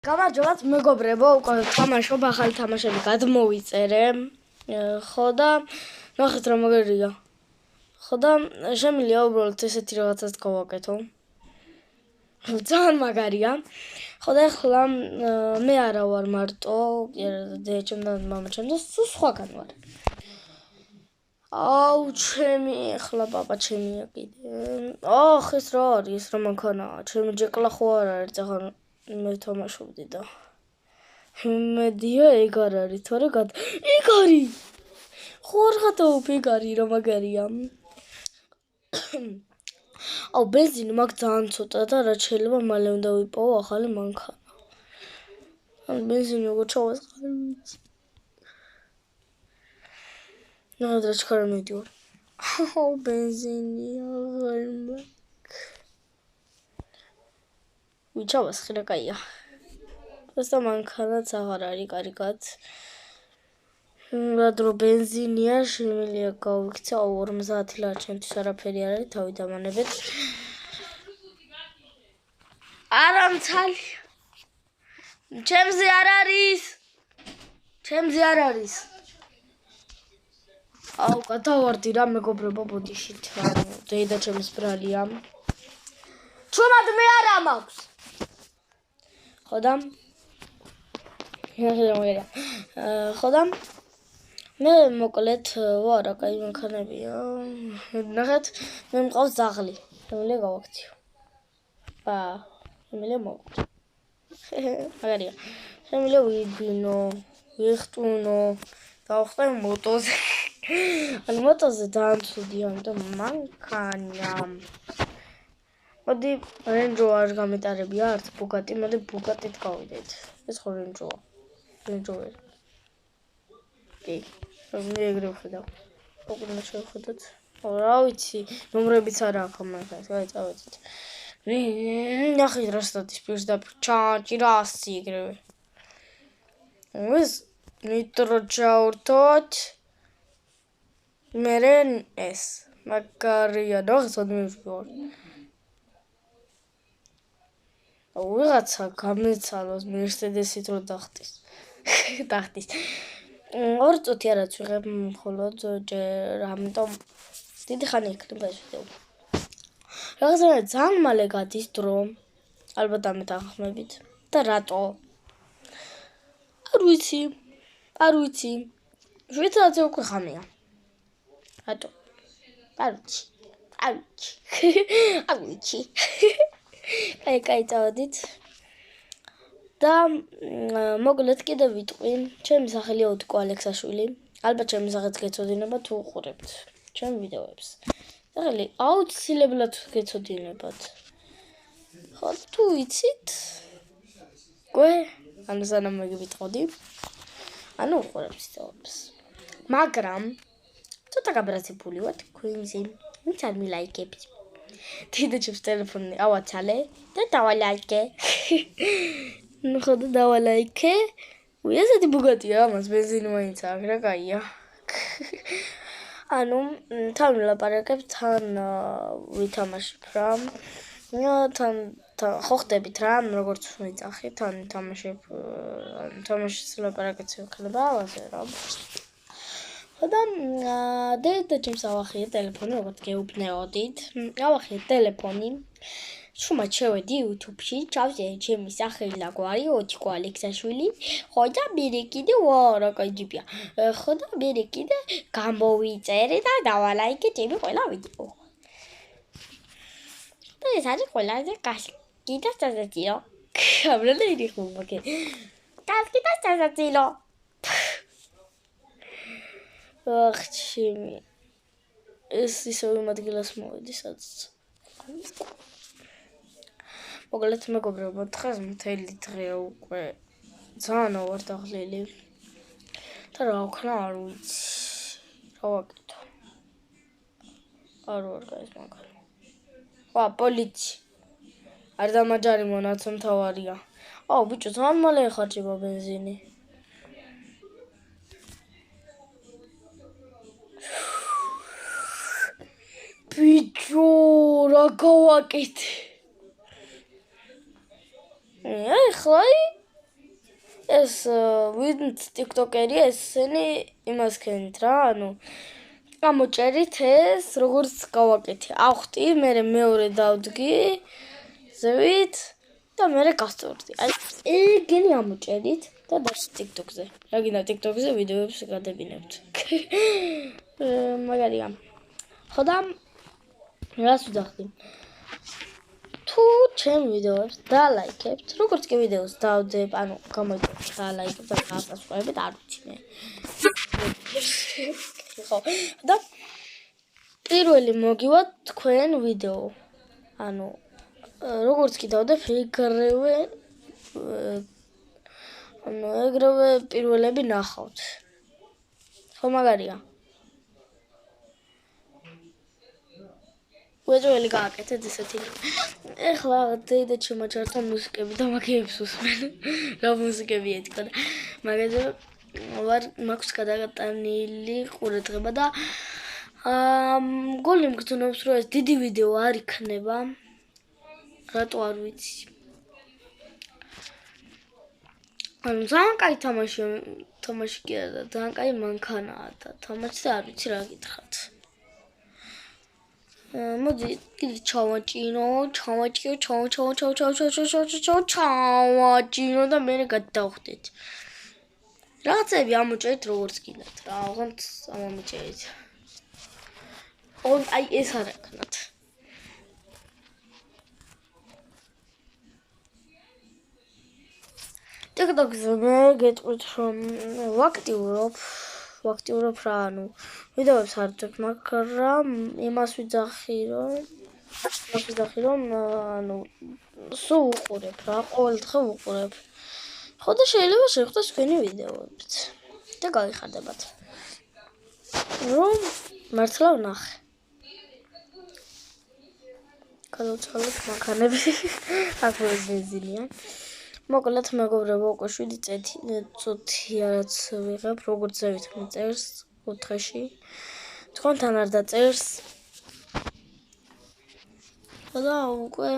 გამარჯობათ მეგობრებო, უკვე თამაშობ, ახალი თამაშები გადმოვიწერე. ხო და ნახეთ რა მაგარია. ხო და შემიძლია უბრალოდ ესეთი რაღაცას გავაკეთო. ძალიან მაგარია. ხო და ახლა მე არა ვარ მარტო, ჩემთან მამაჩემ და სხვაგან ვარ. აუ, ჩემი ახლა პაპა ჩემია კიდე. ოხ, ეს რა არის, რა მანქანაა? ჩემი ჯეკლა ხო არ არის, ახლა მე თამაშობდი და მედია ეგ არ არის, თორე ეგ არის! ხო არ ხატაობ ეგ არის, რა მაგარია. აუ, ბენზინი მაგ ძალიან ცოტა და რაც შეიძლება მალე უნდა ვიპოვო ახალი მანქანა. ან ბენზინი როგორ ჩავასხარ ვიცი. ნადრა ჩქარა მიდიوار. აუ, ბენზინი აღარ მაქვს. ვიჩავასხი რა კაია. Asta მანქანაც აღარ არის კარგად. რადრო ბენზინია, შემიძლია გავიქცა 50 ლარი, ჩემთვის არაფერი არ არის, თავი დამანებეთ. არა მცალი. ჩემზე არ არის. ჩემზე არ არის. აუ, გადავარდი რა მეგობრებო ბოდიშით. დედა ჩემის ბრალია. ჩუმად მე არა მაქვს. ხო და ხო და მე მოკლედ ვარა, კაი მანქანებია. ნახეთ, მე მყავს ძაღლი. შემიძლია გავაქციო. შემიძლია მოვყო. მაგარია. შემიძლია ვიდგინო, ვიხტუნო, დავხტე მოტოზე. ან მოტოზე ძალიან ცუდია, ამიტომ მანქანა. მოდი Range Rover გამეტარებია, არც Bugatti, მოდი Bugatti-ით გავიდეთ. ეს ხო Range Rover. Range Rover. კი, მე ეგრე ვხედავ. უკუნა შევხედოთ. რა ვიცი, ნომრებიც არ აქვს მაგას, წავედით. ნახეთ რა სტატის პირდაპირ ჩაჭი რა 100 ეგრევე. ეს ნიტრო ჩავრთოთ. მერე ეს მაგარია, ნახეთ სადმევარ. ვიღაცა გამეცალოს Mercedes-ით რო დახტის. დახტის. 2 წუთი არაც ვიღებ მხოლოდ ჯერ, ამიტომ დიდი ხანი იქნება ეს ვიდეო. რაღაცა ძალიან მალე გადის დრო. ალბათ ამით ახმებით. და რატო? არ ვიცი. 7 საათზე უკვე ხანია. რატო? არ ვიცი. კაი, წავედით. და მოგლეთ კიდე ვიტყვი, ჩემი სახელია ოდიკო ალექსაშვილი. ალბათ ჩემი სახელიც გეცოდინებათ თუ უყურებთ ჩემ ვიდეოებს. სახელი აუცილებლად გეცოდინებათ. ხო, თუ ვიცით? ანუ სანამ მეგვითყოდი. ანუ უყურებთ ვიდეოებს. მაგრამ ცოტა გაბრაზებული ვარ თქვენზე. ვინც არ მილაიკებს. დედა ჩემს ტელეფონი ავაცალე და დავალაიკე. ნუ ხო და დავალაიკე. ესეთი Bugatti-ა, ამას ბენზინი მაინც აქვს, რა კაია. ანუ თან ვილაპარაკებ, თან ვითამაშებ რა. თან ხო ხდებით რა, როგორც ვეძახი, თან თამაშებ, თამაშის ლაპარაკიც ვქნება, ასე რა. და დედა ჩემს ავახიე ტელეფონი, როგორც გეუბნეოდით. ავახიე ტელეფონი. შუმად შევედი YouTube-ში, ჩავზე ჩემი სახელი და გვარი ოდიკო ალექსაშვილი. ხო და მერე კიდე რა კაი ჯიპია. ხო და მერე კიდე გამოვიწერე და დავალაიკე ჩემი ყველა ვიდეო. და ეს არის ყველაზე კასკი და სასაცილო. კამერა ირიხო მაგე. კასკი და სასაცილო. ახ ჩემი. ეს ისევ იმ ადგილას მოვედი, სადაც მოგლეთ მეგობრებო, დღეს მთელი დღე უკვე ძალიან ვარ დაღლილი. და რა ვქნა არ ვიცი. რა ვაკეთო? არ ვარ გაის მაგარი. პოლიცი. არ დამაჯარი მონაცო მთავარია. აუ, ბიჭო, ძალიან მალე ეხარჯება ბენზინი. ბიჭო, რა გავაკეთე? ახლა ეს ვინც TikToker-ია, ესენი იმას ქენით რა, ანუ გამოჭერით ეს როგორც გავაკეთე. ავხტი, მე მეორე დავდგი ზევით და მე გასწორდი. აი, ეგენი ამოჭერით და დაშ TikTok-ზე. რა გინდა TikTok-ზე ვიდეოებს გადებინებთ. მაგარია. ხო და რას ვძახდი? თუ ჩემ ვიდეოებს დალაიქებთ, როგორც კი ვიდეოს დავდებ, ანუ გამოიწვევთ დალაიქებთ და გასასწორებით, არ ვიცი მე. ხო, და პირველი მოგივა თქვენ ვიდეო. ანუ როგორც კი დავდებ, ეგრევე პირველები ნახავთ. ხო მაგარია. უეჭველი გააკეთეთ ესეთი. ეხლა დედა ჩამოჩარდა მუსიკები და მაგეებს უსმენ. რა მუსიკები ეთქვა. მაგაზე მაქვს გადაგატანილი ყურადღება და გული მგრძნობს რომ ეს დიდი ვიდეო არ იქნება. რატო არ ვიცი. ანუ ძალიან კაი თამაში კი არა და ძალიან კაი მანქანაა და თამაში არ ვიცი რა გითხრათ. მოდი კიდე ჩავაჭინო და მე გადავხდეთ. რაღაცები ამოჭერით როგორც კიდათ რა, ოღონდ ამოჭერით. აი ეს არ აკნათ. TikTok-ზე მე გეტყვით რომ ვაქტიურობ რა, ანუ ვიდეოებს არ ვძებ, მაგრამ იმას ვიძახი რომ ანუ სულ ვუყურებ რა, ყოველდღე ვუყურებ. ხო და შეიძლება შეხვდეს თქვენი ვიდეოებიც და გაიხარდებათ. რომ მართლა ვნახე. გადავცვალოთ მანქანები. აქ ბენზინია. მოკლედ მეგობრებო, უკვე 7 წუთია რაც ვიღებ, როგორც ზევით მიწერს კუთხეში. თქვენთან არ დაწერს. და უკვე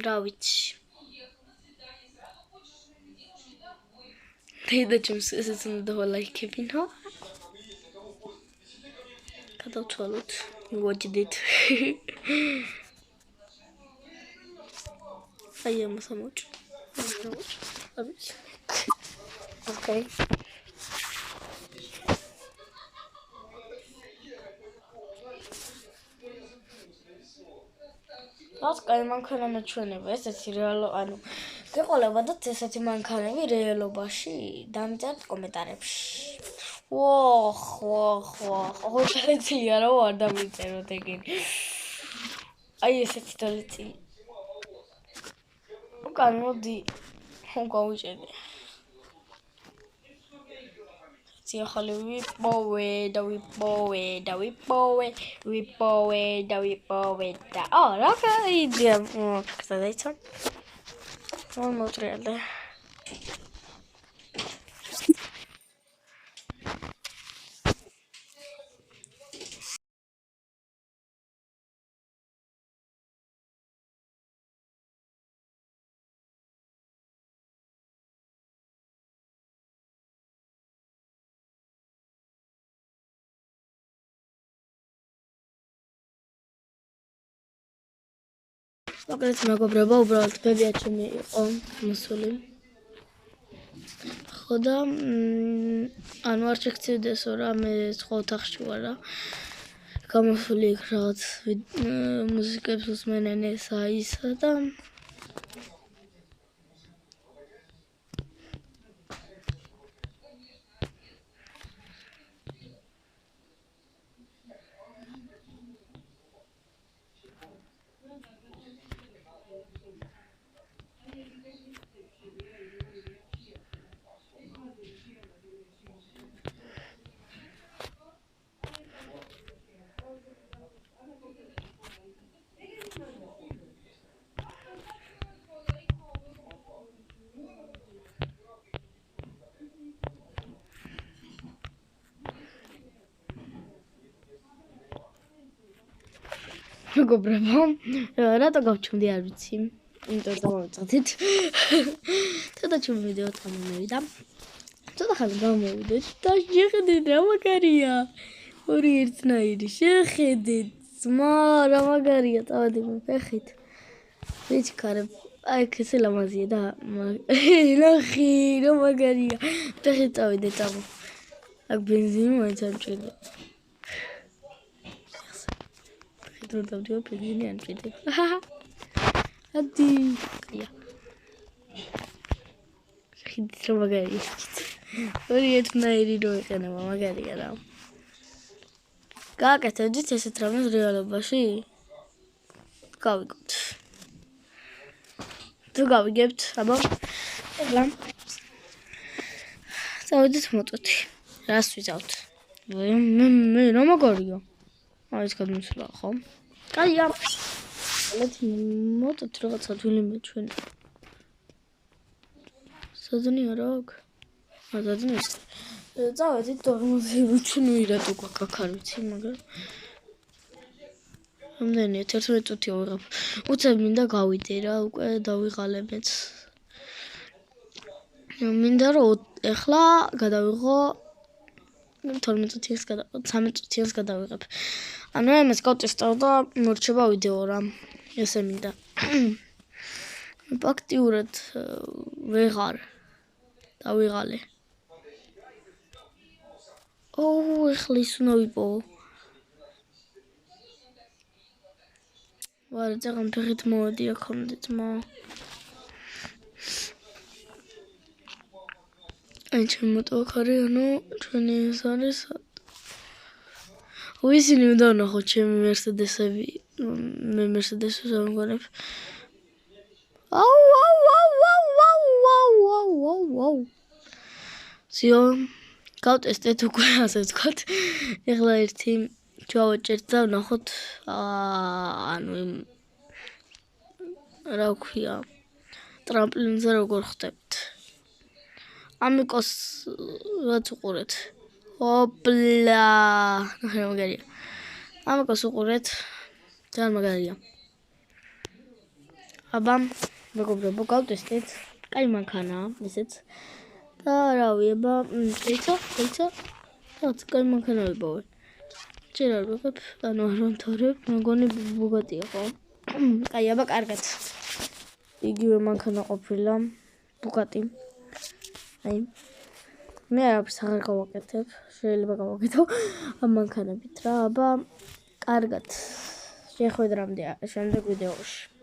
რა ვიცი. დედა ჩემს ესეც უნდა ლაიქებინო. გადავცვალოთ, მივაჭდით. აი ამას ამოჭ. Okay. რაც კაი მანქანა მეჩვენება, ესეთი რეალო, ანუ გეყოლებოდათ ესეთი მანქანები რეალობაში, დამწერთ კომენტარებში. ოხ, ხოთელია რა არ დამიწეროთ ეგენ. აი ესეთი დოლიცი. უკან მოდი, გავუჭედე. ახალი ვიპოვე და რა კაი იდეა გზადაიცო. მოტრიალე. მოკლედ მეგობრებო, უბრალოდ ბებია ჩემი იყო მოსული. ხო და ანუ არ შეგწევდესო რა, მე სხვა ოთახში ვარ რა. გამოსული იქ რაღაც მუსიკებს უსმენენ ესა ისა და მეგობრებო, რატო გავჩვენდი არ ვიცი. იმიტომ დავამწადეთ. ცოტა ჩემ ვიდეო წამოვიდა. ცოტა ხანი გამოვიდეთ და შეხედეთ რა მაგარია. ორი ერთნაირი შეხედეთ. ძმა რა მაგარია, წავედი მოფეხით. ვიჩქარებ. აი ესე ლამაზია და ნახე რა მაგარია. ფეხით წავიდე წამო. აქ ბენზინი მაინც არ მჭირდება. ფეხით რომ დავდივარ ბენზინი არ მჭირდება. ადი. ყია. შეხედეთ რა მაგარია. ორი ერთნაირი რო იყენება მაგარია რა. გააკეთებდით ესეთ რამეს რეალობაში? გავიგოთ. თუ გავიგებთ, აბა, ეხლა წავედით მოწოთი. რას ვიზავთ? მე რა მაგარია? აი ეს გადმოსვლა ხო? კაია. ლეთ მოწოთ რაღაცა თვლიმე ჩვენ. საძნია რა აქ? საძნია. წავედით დორმოზი ჩვენ ვირატო გვაქვს აქ არ ვიცი, მაგრამ რამდენია 11 წუთია ვიღებ. უცებ მინდა გავიდე რა, უკვე დავიღალებეც. მინდა რომ ეხლა გადავიღო 12 წუთის 13 წუთის გადავიღებ. ანუ ამას გავტესტავ და მორჩება ვიდეო რა. ესე მინდა. ფაქტიურად ვეღარ დავიღალე. ეხლა ის უნდა ვიპოვო. ვარ ძალიან ფეხით მოვედი აქამდე ძმა. აი ჩემ მოტოქარი ანუ ჩვენი ეს არის. ისინი უნდა ვნახოთ ჩემი მერსედესები. მე მერსედესს ავიღებ. აუ. ზიო გავტესტეთ უკვე ასე ვთქვათ. ეხლა ერთი ჩავაჭერთ და ვნახოთ ანუ რა ქვია ტრამპლინზე როგორ ხდებთ. ამიკოს რაც უყურეთ. ოპლა. ნახე რა მაგარია. ამიკოს უყურეთ. ძალიან მაგარია. აბა მეგობრებო გავტესტეთ. კაი მანქანაა ესეც. და რავი, აბა ეცა. რაც კაი მანქანა ვიპოვე. ჯერ არ ვიღებ, ანუ არ ვამთავრებ, მეგონი ბუგატია ხო? კაი, აბა კარგად. იგივე მანქანა ყოფილა, ბუგატი. აი. მე არაფერს აღარ გავაკეთებ, შეიძლება გავაკეთო ამ მანქანებით რა, აბა კარგად. შეხვედრამდე შემდეგ ვიდეოში.